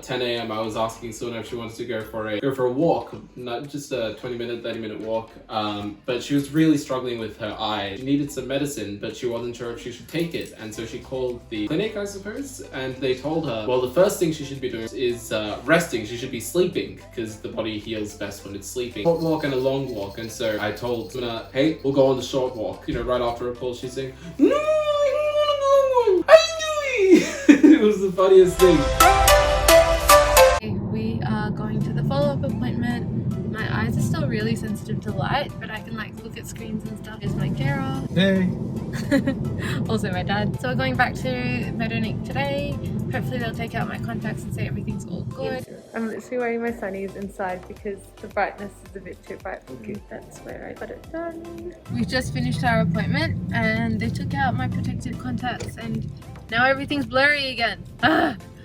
10 a.m. I was asking Suna if she wanted to go for a walk, not just a 20-minute, 30-minute walk. But she was really struggling with her eye. She needed some medicine, but she wasn't sure if she should take it. And so she called the clinic, I suppose, and they told her, well, the first thing she should be doing is resting. She should be sleeping, because the body heals best when it's sleeping. Short walk and a long walk. And so I told Suna, hey, we'll go on the short walk. You know, right after a call, she's saying, no, I don't want to go on. I knew it. It was the funniest thing. We are going to the follow-up appointment. My eyes are still really sensitive to light, but I can like look at screens and stuff. Here's my carer. Hey. Also my dad. So we're going back to Medonic today. Hopefully they'll take out my contacts and say everything's all good. I'm literally wearing my sunnies inside because the brightness is a bit too bright. Okay, that's where I got it done. We just finished our appointment and they took out my protective contacts and now everything's blurry again.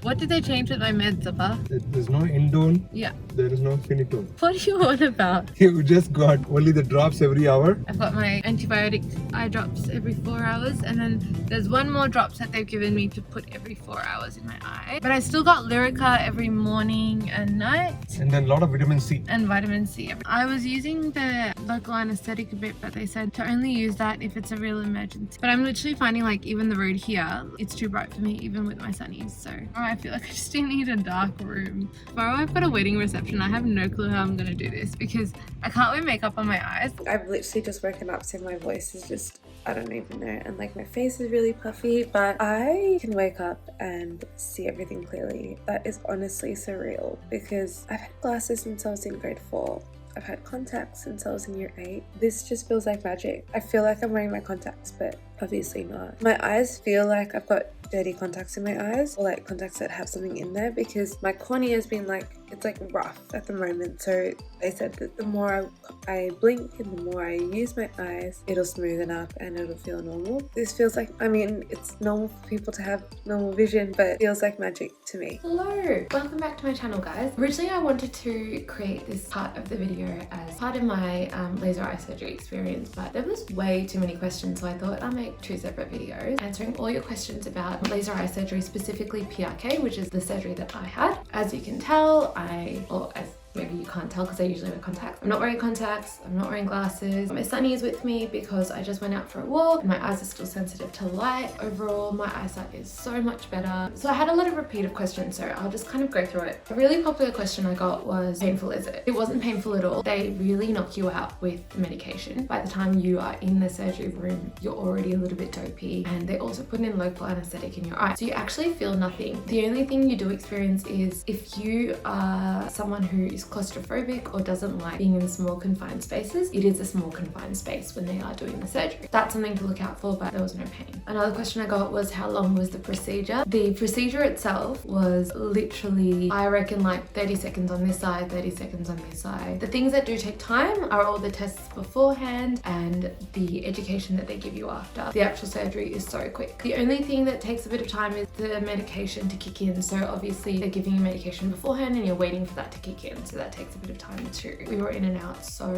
What did they change with my meds, Papa? There's no indone. Yeah. There is no finitone. What are you on about? You just got only the drops every hour. I've got my antibiotic eye drops every 4 hours and then there's one more drops that they've given me to put every 4 hours in my eye. But I still got Lyrica every morning and night. And then a lot of vitamin C. And vitamin C. I was using the local anaesthetic a bit, but they said to only use that if it's a real emergency. But I'm literally finding like even the road here, it's too bright for me even with my sunnies. So I feel like I just need a dark room. Tomorrow I've got a wedding reception. I have no clue how I'm gonna do this because I can't wear makeup on my eyes. I've literally just woken up, so my voice is just, I don't even know, and like my face is really puffy, but I can wake up and see everything clearly. That is honestly surreal because I've had glasses since I was in grade 4. I've had contacts since I was in year 8. This just feels like magic. I feel like I'm wearing my contacts, but obviously not. My eyes feel like I've got dirty contacts in my eyes, or like contacts that have something in there, because my cornea has been like, it's like rough at the moment. So they said that the more I blink and the more I use my eyes, it'll smoothen up and it'll feel normal. This feels like, I mean, it's normal for people to have normal vision, but it feels like magic to me. Hello, welcome back to my channel, guys. Originally I wanted to create this part of the video as part of my laser eye surgery experience, but there was way too many questions, so I thought I'll make 2 separate videos answering all your questions about laser eye surgery, specifically PRK, which is the surgery that I had. As you can tell, as maybe you can't tell because I usually wear contacts. I'm not wearing contacts, I'm not wearing glasses. My sunny is with me because I just went out for a walk and my eyes are still sensitive to light. Overall, my eyesight is so much better. So I had a lot of repeated questions, so I'll just kind of go through it. A really popular question I got was, painful is it? It wasn't painful at all. They really knock you out with medication. By the time you are in the surgery room, you're already a little bit dopey, and they also put in local anesthetic in your eye. So you actually feel nothing. The only thing you do experience is if you are someone who is claustrophobic or doesn't like being in small confined spaces, it is a small confined space when they are doing the surgery. That's something to look out for, but there was no pain. Another question I got was, how long was the procedure? The procedure itself was literally, I reckon, like 30 seconds on this side, 30 seconds on this side. The things that do take time are all the tests beforehand and the education that they give you after. The actual surgery is so quick. The only thing that takes a bit of time is the medication to kick in. So obviously they're giving you medication beforehand and you're waiting for that to kick in. So that takes a bit of time too. We were in and out so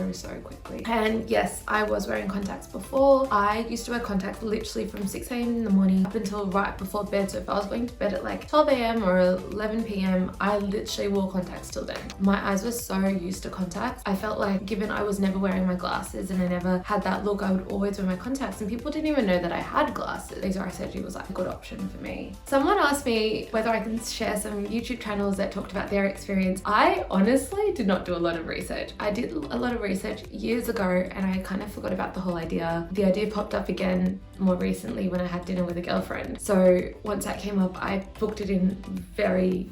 quickly. And yes, I was wearing contacts before. I used to wear contacts literally from 6 a.m. in the morning up until right before bed. So if I was going to bed at like 12 a.m. or 11 p.m, I literally wore contacts till then. My eyes were so used to contacts. I felt like, given I was never wearing my glasses and I never had that look, I would always wear my contacts, and people didn't even know that I had glasses. Laser eye surgery was like a good option for me. Someone asked me whether I can share some YouTube channels that talked about their experience. I honestly did not do a lot of research. I did a lot of research years ago and I kind of forgot about the whole idea. The idea popped up again more recently when I had dinner with a girlfriend. So once that came up, I booked it in very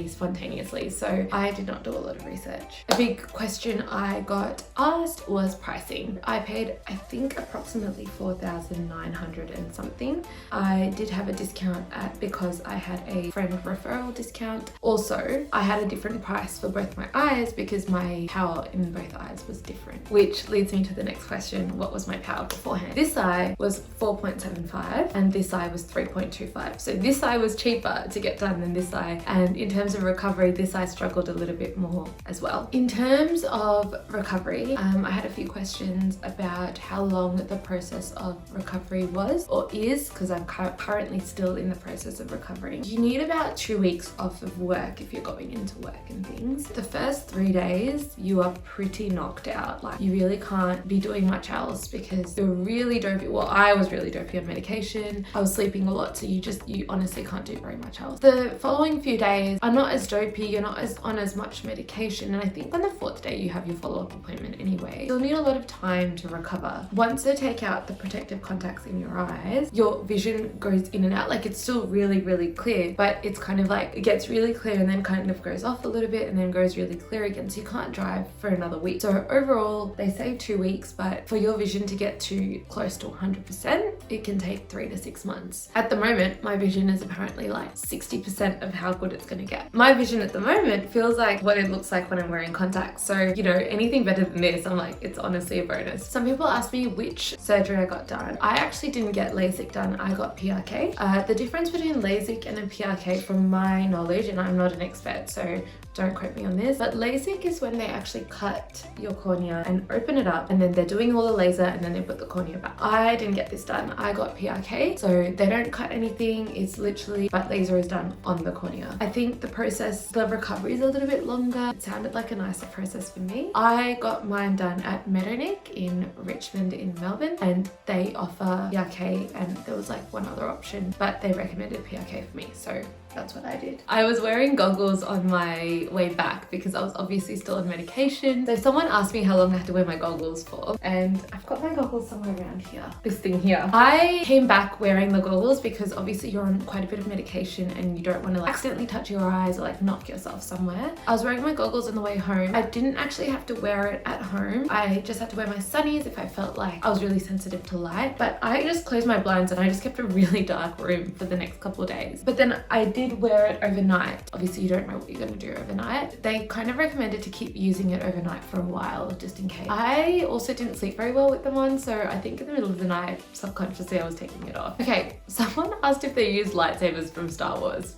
spontaneously, so I did not do a lot of research. A big question I got asked was pricing. I paid, I think, approximately 4,900 and something. I did have a discount because I had a friend referral discount. Also, I had a different price for both both my eyes because my power in both eyes was different. Which leads me to the next question, what was my power beforehand? This eye was 4.75 and this eye was 3.25. So this eye was cheaper to get done than this eye, and in terms of recovery, this eye struggled a little bit more as well. In terms of recovery, I had a few questions about how long the process of recovery was or is, because I'm currently still in the process of recovering. You need about 2 weeks off of work if you're going into work and things. The first 3 days you are pretty knocked out, like you really can't be doing much else because you're really dopey. Well, I was really dopey on medication. I was sleeping a lot, so you honestly can't do very much else. The following few days are not as dopey, you're not on as much medication, and I think on the 4th day you have your follow-up appointment anyway. You'll need a lot of time to recover. Once they take out the protective contacts in your eyes, your vision goes in and out. Like it's still really, really clear, but it's kind of like it gets really clear and then kind of goes off a little bit and then goes really clear again, so you can't drive for another week. So overall they say 2 weeks, but for your vision to get to close to 100%, it can take 3 to 6 months. At the moment my vision is apparently like 60% of how good it's going to get. My vision at the moment feels like what it looks like when I'm wearing contacts, so you know, anything better than this, I'm like, it's honestly a bonus. Some people ask me which surgery I got done. I actually didn't get LASIK done, I got PRK. The difference between LASIK and a PRK, from my knowledge, and I'm not an expert so don't quote me on this, but LASIK is when they actually cut your cornea and open it up, and then they're doing all the laser and then they put the cornea back. I didn't get this done, I got PRK, so they don't cut anything, it's literally, but laser is done on the cornea. I think the process, the recovery is a little bit longer. It sounded like a nicer process for me. I got mine done at Meadowneck in Richmond in Melbourne, and they offer PRK, and there was like one other option, but they recommended PRK for me, so that's what I did. I was wearing goggles on my way back because I was obviously still on medication. So someone asked me how long I had to wear my goggles for, and I've got my goggles somewhere around here. This thing here. I came back wearing the goggles because obviously you're on quite a bit of medication and you don't want to like accidentally touch your eyes or like knock yourself somewhere. I was wearing my goggles on the way home. I didn't actually have to wear it at home. I just had to wear my sunnies if I felt like I was really sensitive to light, but I just closed my blinds and I just kept a really dark room for the next couple of days. But then I did wear it overnight. Obviously you don't know what you're going to do overnight. They kind of recommended to keep using it overnight for a while just in case. I also didn't sleep very well with them on, so I think in the middle of the night subconsciously I was taking it off. Okay, someone asked if they use lightsabers from Star Wars.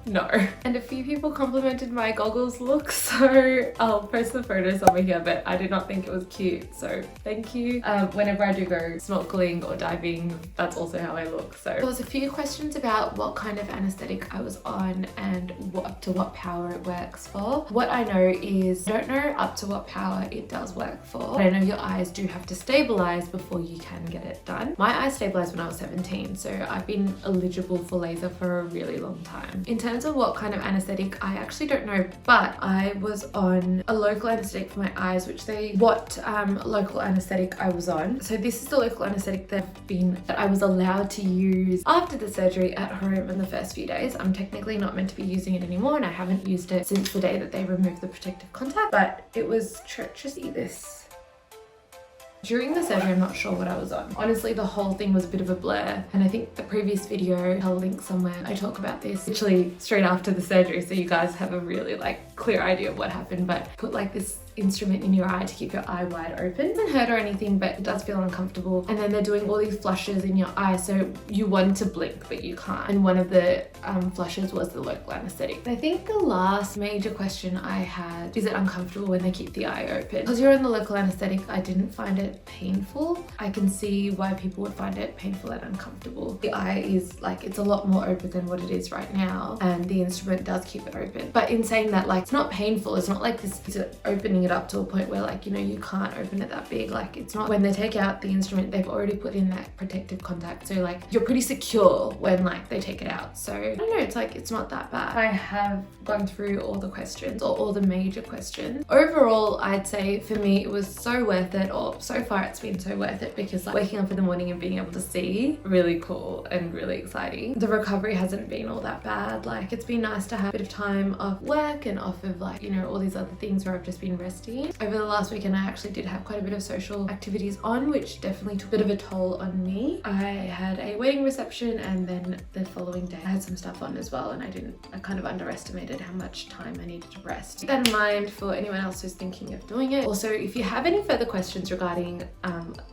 No. And a few people complimented my goggles look, so I'll post the photos over here, but I did not think it was cute, so thank you. Whenever I do go snorkeling or diving, that's also how I look. So there was a few questions about what kind of anesthetic I was on and up to what power it works for. What I know is, I don't know up to what power it does work for, but I know your eyes do have to stabilize before you can get it done. My eyes stabilized when I was 17, so I've been eligible for laser for a really long time. In terms of what kind of anesthetic, I actually don't know, but I was on a local anesthetic for my eyes, what local anesthetic I was on. So this is the local anesthetic that I was allowed to use after the surgery at home in the first few days. I'm technically not meant to be using it anymore, and I haven't used it since the day that they removed the protective contact, but it was treacherous. This. During the surgery, I'm not sure what I was on. Honestly, the whole thing was a bit of a blur, and I think the previous video, I'll link somewhere, I talk about this literally straight after the surgery, so you guys have a really like clear idea of what happened. But put like this instrument in your eye to keep your eye wide open. It doesn't hurt or anything, but it does feel uncomfortable. And then they're doing all these flushes in your eye, so you want to blink but you can't. And one of the flushes was the local anesthetic. I think the last major question I had, is it uncomfortable when they keep the eye open? Because you're in the local anesthetic, I didn't find it painful. I can see why people would find it painful and uncomfortable. The eye is like, it's a lot more open than what it is right now, and the instrument does keep it open. But in saying that, like, it's not painful. It's not like this is opening it up to a point where like, you know, you can't open it that big. Like, it's not. When they take out the instrument, they've already put in that protective contact, so like you're pretty secure when like they take it out. So I don't know, it's like, it's not that bad. I have gone through all the questions, or all the major questions. Overall, I'd say for me it was so worth it, or so far it's been so worth it, because like waking up in the morning and being able to see, really cool and really exciting. The recovery hasn't been all that bad. Like, it's been nice to have a bit of time off work and off of like, you know, all these other things where I've just been resting. Over the last weekend I actually did have quite a bit of social activities on, which definitely took a bit of a toll on me. I had a wedding reception and then the following day I had some stuff on as well, and I kind of underestimated how much time I needed to rest. Keep that in mind for anyone else who's thinking of doing it. Also, if you have any further questions regarding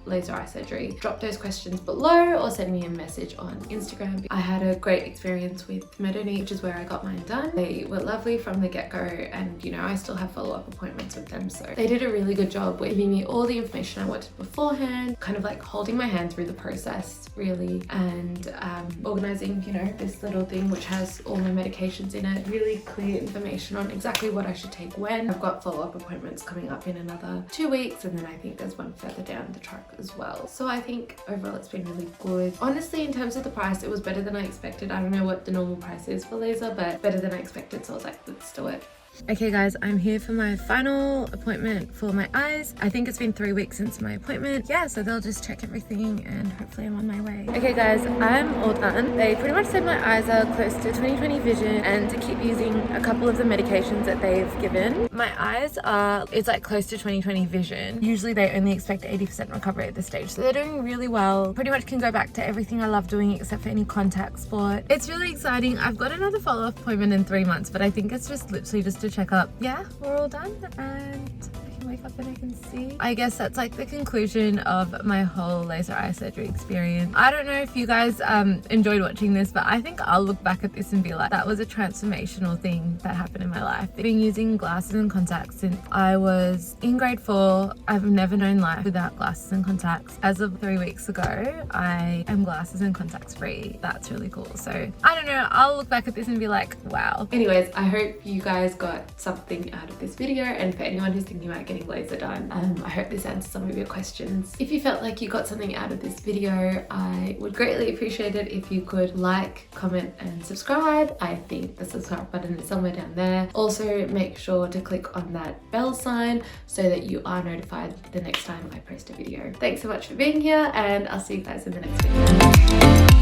laser eye surgery, drop those questions below or send me a message on Instagram. I had a great experience with Medonique, which is where I got mine done. They were lovely from the get-go, and you know, I still have follow-up appointments with them, so they did a really good job with giving me all the information I wanted beforehand, kind of like holding my hand through the process really, and organizing, you know, this little thing which has all my medications in it, really clear information on exactly what I should take when. I've got follow-up appointments coming up in another 2 weeks, and then I think there's one further down the track as well. So I think overall it's been really good. Honestly, in terms of the price, it was better than I expected. I don't know what the normal price is for laser, but better than I expected, so I was like, let's do it. Okay guys, I'm here for my final appointment for my eyes. I think it's been 3 weeks since my appointment. Yeah, so they'll just check everything and hopefully I'm on my way. Okay guys, I'm all done. They pretty much said my eyes are close to 20/20 vision and to keep using a couple of the medications that they've given. My eyes are, it's like close to 20/20 vision. Usually they only expect 80% recovery at this stage, so they're doing really well. Pretty much can go back to everything I love doing except for any contact sport. It's really exciting. I've got another follow-up appointment in 3 months, but I think it's just literally just to check up. Yeah, we're all done and I can wake up and I can see. I guess that's like the conclusion of my whole laser eye surgery experience. I don't know if you guys enjoyed watching this, but I think I'll look back at this and be like, that was a transformational thing that happened in my life. I've been using glasses and contacts since I was in grade 4. I've never known life without glasses and contacts. As of 3 weeks ago, I am glasses and contacts free. That's really cool. So I don't know, I'll look back at this and be like, wow. Anyways, I hope you guys got something out of this video, and for anyone who's thinking about getting laser done, I hope this answers some of your questions. If you felt like you got something out of this video, I would greatly appreciate it if you could like, comment and subscribe. I think the subscribe button is somewhere down there. Also make sure to click on that bell sign so that you are notified the next time I post a video. Thanks so much for being here, and I'll see you guys in the next video.